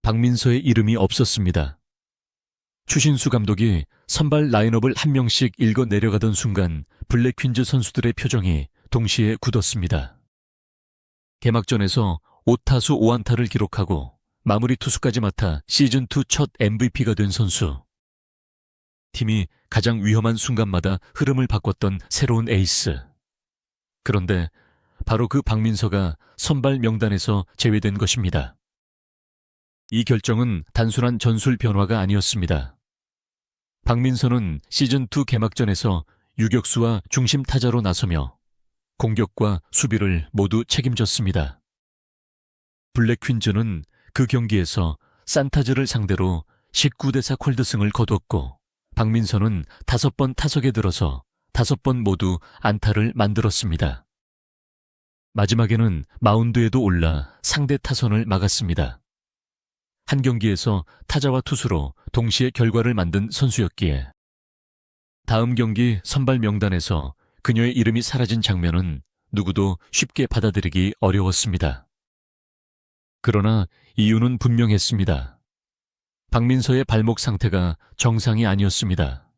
박민서의 이름이 없었습니다. 추신수 감독이 선발 라인업을 한 명씩 읽어 내려가던 순간 블랙퀸즈 선수들의 표정이 동시에 굳었습니다. 개막전에서 5타수 5안타를 기록하고 마무리 투수까지 맡아 시즌2 첫 MVP가 된 선수. 팀이 가장 위험한 순간마다 흐름을 바꿨던 새로운 에이스. 그런데 바로 그 박민서가 선발 명단에서 제외된 것입니다. 이 결정은 단순한 전술 변화가 아니었습니다. 박민서는 시즌2 개막전에서 유격수와 중심 타자로 나서며 공격과 수비를 모두 책임졌습니다. 블랙퀸즈는 그 경기에서 산타즈를 상대로 19대4 콜드승을 거뒀고 박민서는 5번 타석에 들어서 5번 모두 안타를 만들었습니다. 마지막에는 마운드에도 올라 상대 타선을 막았습니다. 한 경기에서 타자와 투수로 동시에 결과를 만든 선수였기에 다음 경기 선발 명단에서 그녀의 이름이 사라진 장면은 누구도 쉽게 받아들이기 어려웠습니다. 그러나 이유는 분명했습니다. 박민서의 발목 상태가 정상이 아니었습니다.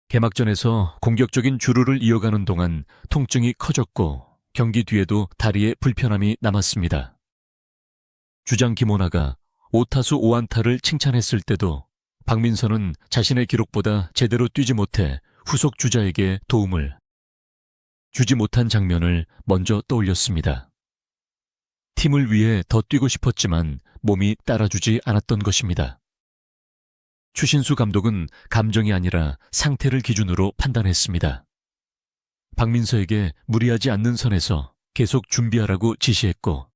개막전에서 공격적인 주루를 이어가는 동안 통증이 커졌고 경기 뒤에도 다리에 불편함이 남았습니다. 주장 김오나가 5타수 5안타를 칭찬했을 때도 박민서는 자신의 기록보다 제대로 뛰지 못해 후속 주자에게 도움을 주지 못한 장면을 먼저 떠올렸습니다. 팀을 위해 더 뛰고 싶었지만 몸이 따라주지 않았던 것입니다. 추신수 감독은 감정이 아니라 상태를 기준으로 판단했습니다. 박민서에게 무리하지 않는 선에서 계속 준비하라고 지시했고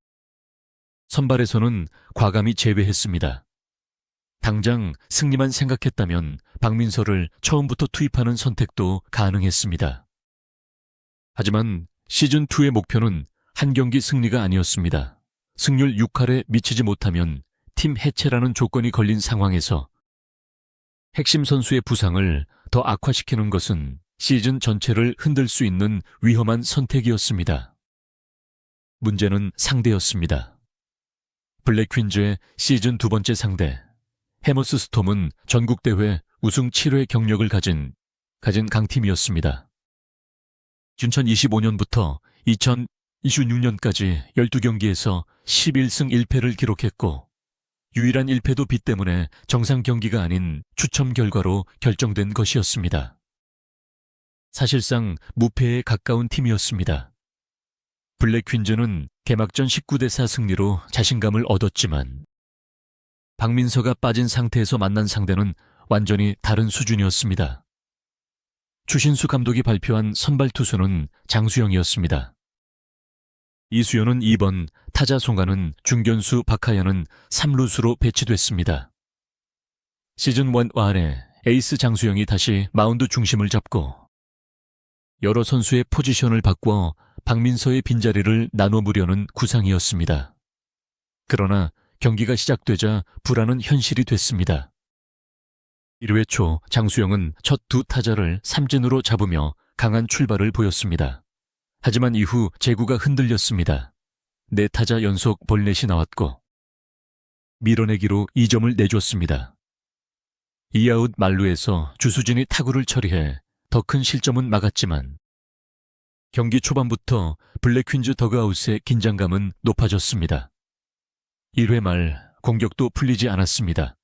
선발에서는 과감히 제외했습니다. 당장 승리만 생각했다면 박민서를 처음부터 투입하는 선택도 가능했습니다. 하지만 시즌2의 목표는 한 경기 승리가 아니었습니다. 승률 6할에 미치지 못하면 팀 해체라는 조건이 걸린 상황에서 핵심 선수의 부상을 더 악화시키는 것은 시즌 전체를 흔들 수 있는 위험한 선택이었습니다. 문제는 상대였습니다. 블랙퀸즈의 시즌 2번째 상대 해머스 스톰은 전국대회 우승 7회 경력을 가진 강팀이었습니다. 2025년부터 2026년까지 12경기에서 11승 1패를 기록했고 유일한 1패도 비 때문에 정상 경기가 아닌 추첨 결과로 결정된 것이었습니다. 사실상 무패에 가까운 팀이었습니다. 블랙퀸즈는 개막전 19대4 승리로 자신감을 얻었지만 박민서가 빠진 상태에서 만난 상대는 완전히 다른 수준이었습니다. 추신수 감독이 발표한 선발 투수는 장수영이었습니다. 이수연은 2번, 타자 송가는 중견수 박하연은 3루수로 배치됐습니다. 시즌1 말에 에이스 장수영이 다시 마운드 중심을 잡고 여러 선수의 포지션을 바꿔 박민서의 빈자리를 나눠무려는 구상이었습니다. 그러나 경기가 시작되자 불안은 현실이 됐습니다. 1회 초 장수영은 첫 두 타자를 삼진으로 잡으며 강한 출발을 보였습니다. 하지만 이후 제구가 흔들렸습니다. 4타자 연속 볼넷이 나왔고 밀어내기로 2점을 내줬습니다. 2아웃 만루에서 주수진이 타구를 처리해 더 큰 실점은 막았지만 경기 초반부터 블랙퀸즈 더그아웃의 긴장감은 높아졌습니다. 1회 말 공격도 풀리지 않았습니다.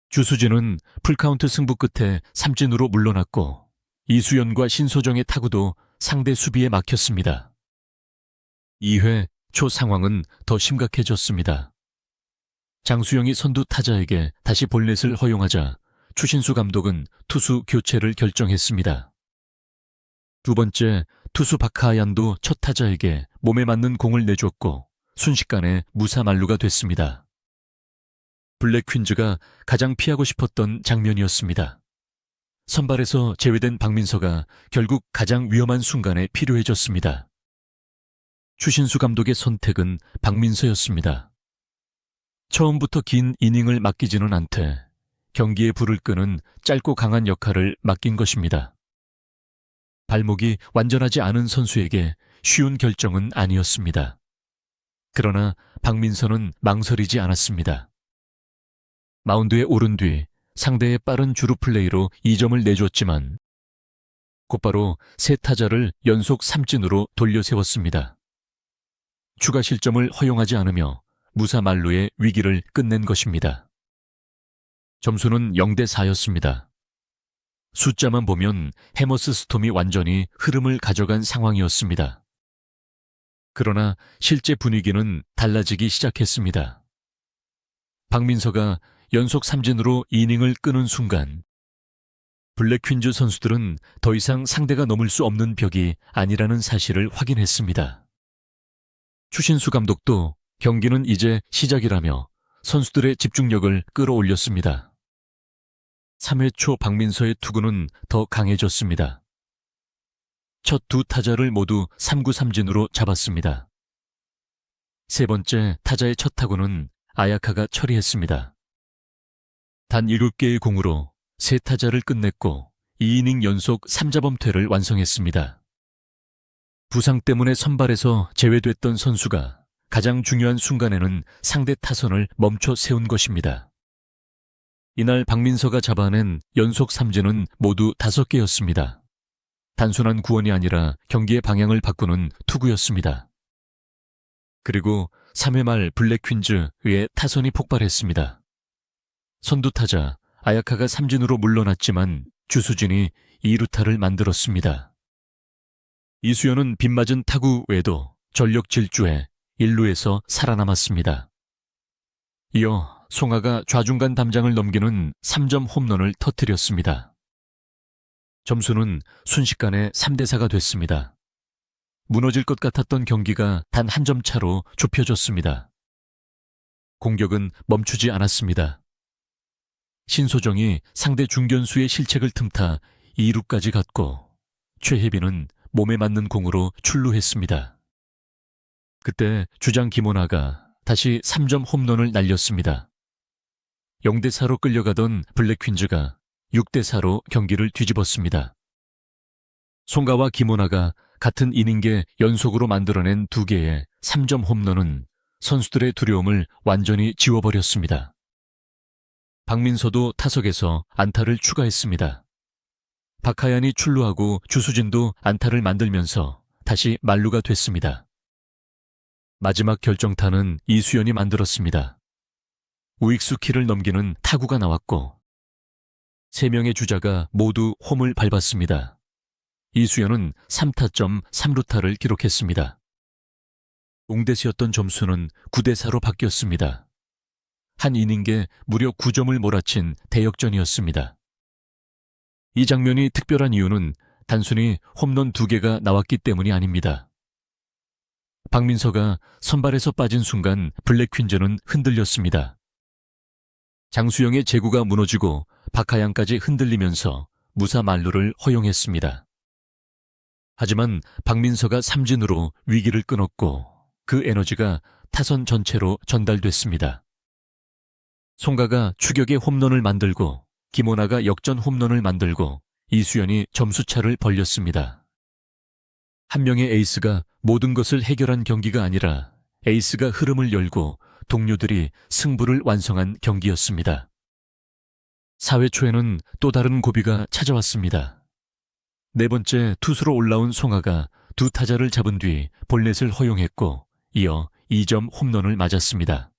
주수진은 풀카운트 승부 끝에 삼진으로 물러났고 이수연과 신소정의 타구도 상대 수비에 막혔습니다. 2회 초 상황은 더 심각해졌습니다. 장수영이 선두 타자에게 다시 볼넷을 허용하자 추신수 감독은 투수 교체를 결정했습니다. 두 번째 투수 박하얀도 첫 타자에게 몸에 맞는 공을 내줬고 순식간에 무사만루가 됐습니다. 블랙퀸즈가 가장 피하고 싶었던 장면이었습니다. 선발에서 제외된 박민서가 결국 가장 위험한 순간에 필요해졌습니다. 추신수 감독의 선택은 박민서였습니다. 처음부터 긴 이닝을 맡기지는 않되 경기의 불을 끄는 짧고 강한 역할을 맡긴 것입니다. 발목이 완전하지 않은 선수에게 쉬운 결정은 아니었습니다. 그러나 박민서는 망설이지 않았습니다. 마운드에 오른 뒤 상대의 빠른 주루 플레이로 2점을 내줬지만 곧바로 세 타자를 연속 삼진으로 돌려 세웠습니다. 추가 실점을 허용하지 않으며 무사 만루의 위기를 끝낸 것입니다. 점수는 0대4였습니다. 숫자만 보면 해머스 스톰이 완전히 흐름을 가져간 상황이었습니다. 그러나 실제 분위기는 달라지기 시작했습니다. 박민서가 연속 삼진으로 이닝을 끄는 순간 블랙퀸즈 선수들은 더 이상 상대가 넘을 수 없는 벽이 아니라는 사실을 확인했습니다. 추신수 감독도 경기는 이제 시작이라며 선수들의 집중력을 끌어올렸습니다. 3회 초 박민서의 투구는 더 강해졌습니다. 첫 두 타자를 모두 3구 삼진으로 잡았습니다. 세 번째 타자의 첫 타구는 아야카가 처리했습니다. 단 7개의 공으로 세 타자를 끝냈고 2이닝 연속 3자범퇴를 완성했습니다. 부상 때문에 선발에서 제외됐던 선수가 가장 중요한 순간에는 상대 타선을 멈춰 세운 것입니다. 이날 박민서가 잡아낸 연속 삼진은 모두 5개였습니다. 단순한 구원이 아니라 경기의 방향을 바꾸는 투구였습니다. 그리고 3회 말 블랙퀸즈의 타선이 폭발했습니다. 선두타자 아야카가 삼진으로 물러났지만 주수진이 2루타를 만들었습니다. 이수연은 빗맞은 타구 외에도 전력 질주해 1루에서 살아남았습니다. 이어 송하가 좌중간 담장을 넘기는 3점 홈런을 터뜨렸습니다. 점수는 순식간에 3대4가 됐습니다. 무너질 것 같았던 경기가 단 한 점 차로 좁혀졌습니다. 공격은 멈추지 않았습니다. 신소정이 상대 중견수의 실책을 틈타 2루까지 갔고 최혜빈은 몸에 맞는 공으로 출루했습니다. 그때 주장 김원아가 다시 3점 홈런을 날렸습니다. 0대4로 끌려가던 블랙퀸즈가 6대4로 경기를 뒤집었습니다. 송가와 김원아가 같은 이닝에 연속으로 만들어낸 2개의 3점 홈런은 선수들의 두려움을 완전히 지워버렸습니다. 박민서도 타석에서 안타를 추가했습니다. 박하얀이 출루하고 주수진도 안타를 만들면서 다시 만루가 됐습니다. 마지막 결정타는 이수연이 만들었습니다. 우익수 키를 넘기는 타구가 나왔고 3명의 주자가 모두 홈을 밟았습니다. 이수연은 3타점 3루타를 기록했습니다. 옹대시였던 점수는 9대4로 바뀌었습니다. 한 이닝에 무려 9점을 몰아친 대역전이었습니다. 이 장면이 특별한 이유는 단순히 홈런 2개가 나왔기 때문이 아닙니다. 박민서가 선발에서 빠진 순간 블랙퀸즈는 흔들렸습니다. 장수영의 제구가 무너지고 박하양까지 흔들리면서 무사 만루를 허용했습니다. 하지만 박민서가 삼진으로 위기를 끊었고 그 에너지가 타선 전체로 전달됐습니다. 송가가 추격의 홈런을 만들고 김원아가 역전 홈런을 만들고 이수연이 점수차를 벌렸습니다. 한 명의 에이스가 모든 것을 해결한 경기가 아니라 에이스가 흐름을 열고 동료들이 승부를 완성한 경기였습니다. 4회 초에는 또 다른 고비가 찾아왔습니다. 네 번째 투수로 올라온 송하가 두 타자를 잡은 뒤 볼넷을 허용했고 이어 2점 홈런을 맞았습니다.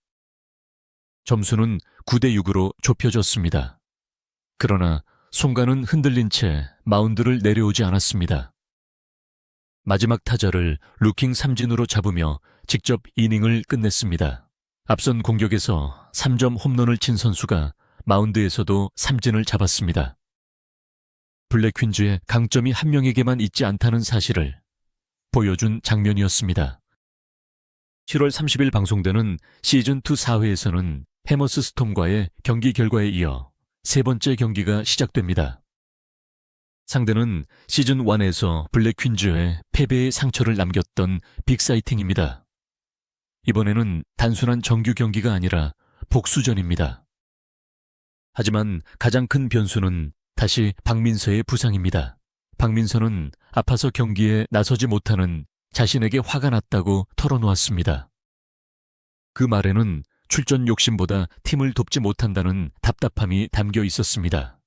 점수는 9대6으로 좁혀졌습니다. 그러나 송가는 흔들린 채 마운드를 내려오지 않았습니다. 마지막 타자를 루킹 삼진으로 잡으며 직접 이닝을 끝냈습니다. 앞선 공격에서 3점 홈런을 친 선수가 마운드에서도 삼진을 잡았습니다. 블랙퀸즈의 강점이 한 명에게만 있지 않다는 사실을 보여준 장면이었습니다. 7월 30일 방송되는 시즌2 4회에서는 해머스 스톰과의 경기 결과에 이어 세 번째 경기가 시작됩니다. 상대는 시즌1에서 블랙퀸즈의 패배의 상처를 남겼던 빅사이팅입니다. 이번에는 단순한 정규 경기가 아니라 복수전입니다. 하지만 가장 큰 변수는 다시 박민서의 부상입니다. 박민서는 아파서 경기에 나서지 못하는 자신에게 화가 났다고 털어놓았습니다. 그 말에는 출전 욕심보다 팀을 돕지 못한다는 답답함이 담겨 있었습니다.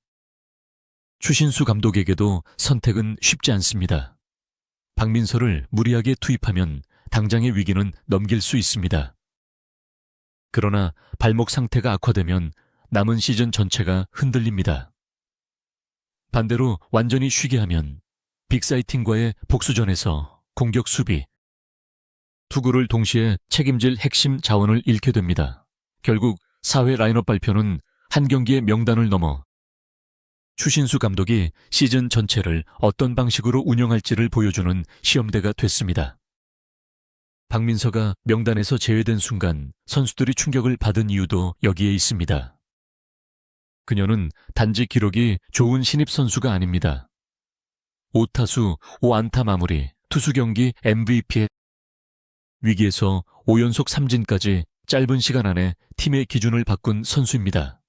추신수 감독에게도 선택은 쉽지 않습니다. 박민서를 무리하게 투입하면 당장의 위기는 넘길 수 있습니다. 그러나 발목 상태가 악화되면 남은 시즌 전체가 흔들립니다. 반대로 완전히 쉬게 하면 빅사이팅과의 복수전에서 공격 수비, 투구를 동시에 책임질 핵심 자원을 잃게 됩니다. 결국 4회 라인업 발표는 한 경기의 명단을 넘어 추신수 감독이 시즌 전체를 어떤 방식으로 운영할지를 보여주는 시험대가 됐습니다. 박민서가 명단에서 제외된 순간 선수들이 충격을 받은 이유도 여기에 있습니다. 그녀는 단지 기록이 좋은 신입 선수가 아닙니다. 5타수 5안타 마무리, 투수 경기 MVP에 위기에서 5연속 삼진까지 짧은 시간 안에 팀의 기준을 바꾼 선수입니다.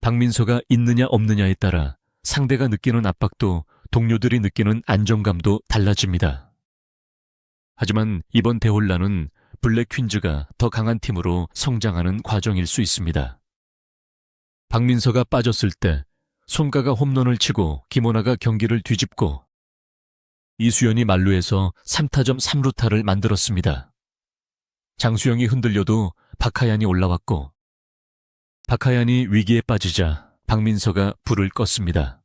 박민서가 있느냐 없느냐에 따라 상대가 느끼는 압박도 동료들이 느끼는 안정감도 달라집니다. 하지만 이번 대혼란은 블랙 퀸즈가 더 강한 팀으로 성장하는 과정일 수 있습니다. 박민서가 빠졌을 때 손가가 홈런을 치고 김원아가 경기를 뒤집고 이수연이 만루에서 3타점 3루타를 만들었습니다. 장수영이 흔들려도 박하얀이 올라왔고 박하얀이 위기에 빠지자 박민서가 불을 껐습니다.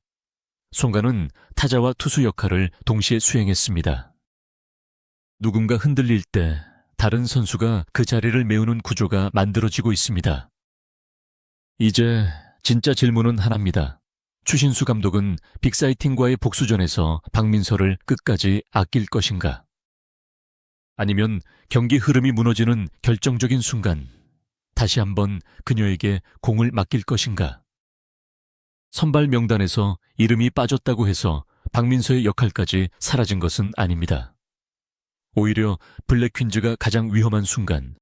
송가는 타자와 투수 역할을 동시에 수행했습니다. 누군가 흔들릴 때 다른 선수가 그 자리를 메우는 구조가 만들어지고 있습니다. 이제 진짜 질문은 하나입니다. 추신수 감독은 빅사이팅과의 복수전에서 박민서를 끝까지 아낄 것인가? 아니면 경기 흐름이 무너지는 결정적인 순간 다시 한번 그녀에게 공을 맡길 것인가? 선발 명단에서 이름이 빠졌다고 해서 박민서의 역할까지 사라진 것은 아닙니다. 오히려 블랙 퀸즈가 가장 위험한 순간,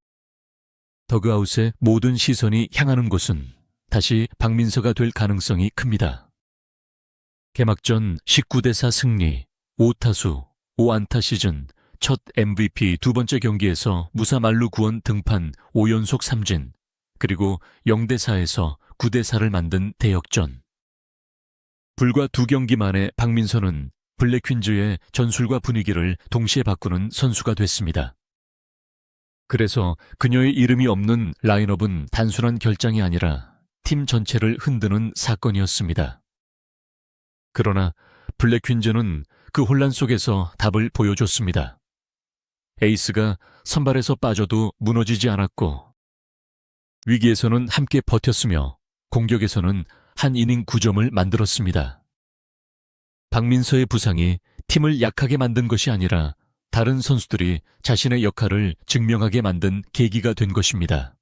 더그아웃의 모든 시선이 향하는 곳은 다시 박민서가 될 가능성이 큽니다. 개막전 19대4 승리, 5타수, 5안타 시즌, 첫 MVP 두 번째 경기에서 무사 만루 구원 등판 5연속 삼진, 그리고 0대4에서 9대4를 만든 대역전. 불과 2경기 만에 박민서는 블랙 퀸즈의 전술과 분위기를 동시에 바꾸는 선수가 됐습니다. 그래서 그녀의 이름이 없는 라인업은 단순한 결장이 아니라 팀 전체를 흔드는 사건이었습니다. 그러나 블랙 퀸즈는 그 혼란 속에서 답을 보여줬습니다. 에이스가 선발에서 빠져도 무너지지 않았고, 위기에서는 함께 버텼으며 공격에서는 한 이닝 9점을 만들었습니다. 박민서의 부상이 팀을 약하게 만든 것이 아니라 다른 선수들이 자신의 역할을 증명하게 만든 계기가 된 것입니다.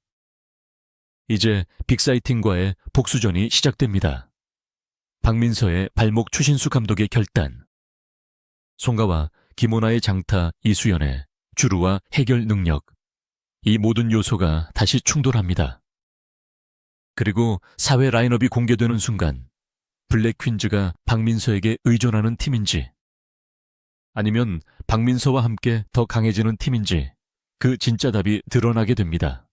이제 빅사이팅과의 복수전이 시작됩니다. 박민서의 발목 추신수 감독의 결단, 송가와 김원아의 장타 이수연의 주루와 해결 능력, 이 모든 요소가 다시 충돌합니다. 그리고 4회 라인업이 공개되는 순간 블랙 퀸즈가 박민서에게 의존하는 팀인지 아니면 박민서와 함께 더 강해지는 팀인지 그 진짜 답이 드러나게 됩니다.